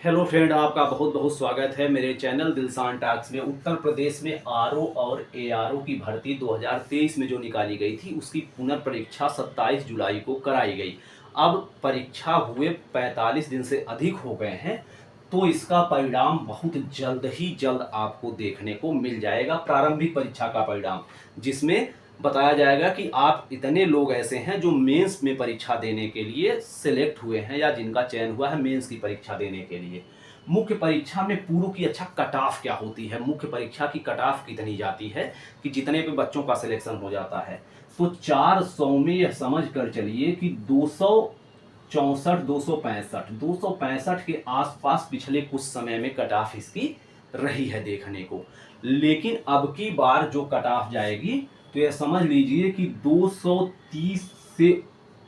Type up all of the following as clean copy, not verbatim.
Hello friend, आपका बहुत बहुत स्वागत है मेरे चैनल दिलसान टॉक्स में। उत्तर प्रदेश में आरओ और एआरओ की भर्ती 2023 में जो निकाली गई थी उसकी पुनर्परीक्षा 27 जुलाई को कराई गई। अब परीक्षा हुए 45 दिन से अधिक हो गए हैं, तो इसका परिणाम बहुत जल्द ही जल्द आपको देखने को मिल जाएगा। प्रारंभिक परीक्षा का परिणाम, जिसमें बताया जाएगा कि आप इतने लोग ऐसे हैं जो मेंस में परीक्षा देने के लिए सिलेक्ट हुए हैं या जिनका चयन हुआ है मेंस की परीक्षा देने के लिए। मुख्य परीक्षा में पूर्व की अच्छा कट ऑफ क्या होती है, मुख्य परीक्षा की कट ऑफ कितनी जाती है कि जितने पे बच्चों का सिलेक्शन हो जाता है, तो 400 में यह समझ कर चलिए कि 264 265 के आसपास पिछले कुछ समय में कट ऑफ इसकी रही है देखने को। लेकिन अब की बार जो कट ऑफ जाएगी तो यह समझ लीजिए कि 230 से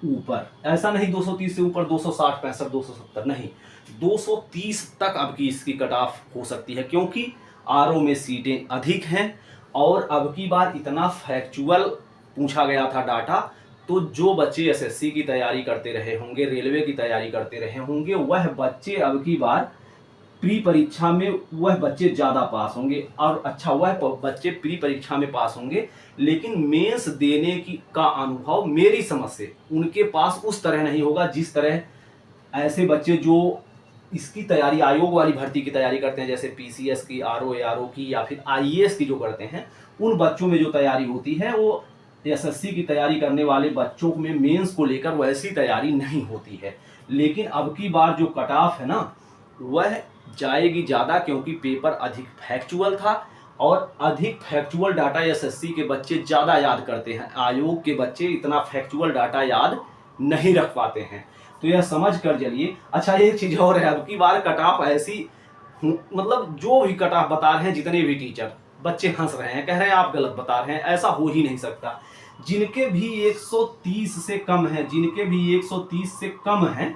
ऊपर, ऐसा नहीं 230 से ऊपर 260 65 270 नहीं, 230 तक अब की इसकी कट ऑफ हो सकती है, क्योंकि आरओ में सीटें अधिक हैं। और अब की बार इतना फैक्चुअल पूछा गया था डाटा, तो जो बच्चे एसएससी की तैयारी करते रहे होंगे, रेलवे की तैयारी करते रहे होंगे, वह बच्चे अब की बार प्री परीक्षा में वह बच्चे ज़्यादा पास होंगे। और अच्छा, वह बच्चे प्री परीक्षा में पास होंगे, लेकिन मेंस देने की का अनुभव मेरी समझ से उनके पास उस तरह नहीं होगा जिस तरह ऐसे बच्चे जो इसकी तैयारी आयोग वाली भर्ती की तैयारी करते हैं, जैसे पीसीएस की, आरओ एआरओ की या फिर आईएएस की जो करते हैं, उन बच्चों में जो तैयारी होती है वो एसएससी की तैयारी करने वाले बच्चों में मेंस को लेकर वैसी तैयारी नहीं होती है। लेकिन अब की बार जो कट ऑफ है ना, वह जाएगी ज़्यादा, क्योंकि पेपर अधिक फैक्चुअल था और अधिक फैक्चुअल डाटा एसएससी के बच्चे ज़्यादा याद करते हैं। आयोग के बच्चे इतना फैक्चुअल डाटा याद नहीं रख पाते हैं, तो यह समझ कर चलिए। अच्छा, एक चीज़ और है, अब की बार कट ऑफ ऐसी, मतलब जो भी कट ऑफ बता रहे हैं, जितने भी टीचर, बच्चे हंस रहे हैं, कह रहे हैं आप गलत बता रहे हैं, ऐसा हो ही नहीं सकता। जिनके भी 130 से कम है, जिनके भी 130 से कम है,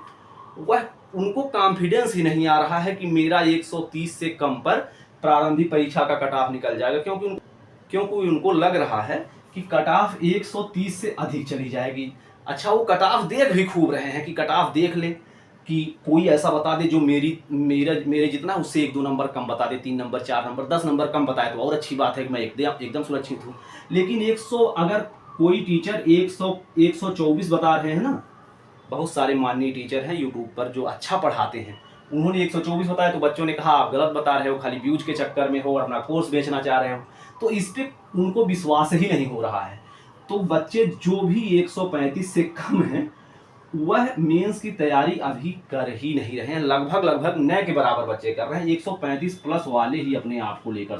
वह उनको कॉन्फिडेंस ही नहीं आ रहा है कि मेरा 130 से कम पर प्रारंभिक परीक्षा का कट ऑफ निकल जाएगा, क्योंकि उनको लग रहा है कि कट ऑफ 130 से अधिक चली जाएगी। अच्छा, वो कट ऑफ देख भी खूब रहे हैं कि कट ऑफ देख लें कि कोई ऐसा बता दे जो मेरे जितना उससे 1-2 नंबर कम बता दे, 3 नंबर 4 नंबर 10 नंबर कम बताए तो और अच्छी बात है कि मैं एकदम सुरक्षित हूँ। लेकिन 100, अगर कोई टीचर 124 बता रहे हैं ना, बहुत सारे माननीय टीचर हैं यूट्यूब पर जो अच्छा पढ़ाते हैं, उन्होंने 124 बताया तो बच्चों ने कहा आप गलत बता रहे हो, खाली व्यूज के चक्कर में हो और अपना कोर्स बेचना चाह रहे हो। तो इस पर उनको विश्वास ही नहीं हो रहा है। तो बच्चे जो भी 135 से कम हैं, वह मेंस की तैयारी अभी कर ही नहीं रहे हैं। लगभग न के बराबर बच्चे कर रहे हैं। 135 प्लस वाले ही अपने आप को लेकर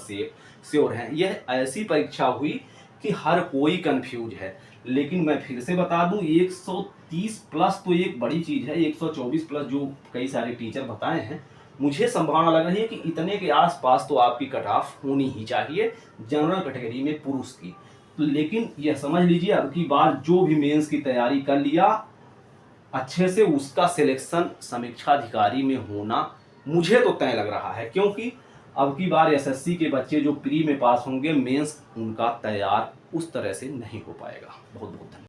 श्योर हैं। यह ऐसी परीक्षा हुई कि हर कोई कंफ्यूज है। लेकिन मैं फिर से बता दूं, 130 प्लस तो एक बड़ी चीज़ है। 124 प्लस जो कई सारे टीचर बताए हैं, मुझे संभावना लग रही है कि इतने के आसपास तो आपकी कट ऑफ होनी ही चाहिए जनरल कैटेगरी में पुरुष की। लेकिन यह समझ लीजिए, अब की बार जो भी मेंस की तैयारी कर लिया अच्छे से, उसका सिलेक्शन समीक्षा अधिकारी में होना मुझे तो तय लग रहा है, क्योंकि अब की बार एसएससी के बच्चे जो प्री में पास होंगे, मेंस उनका तैयार उस तरह से नहीं हो पाएगा। बहुत बहुत धन्यवाद।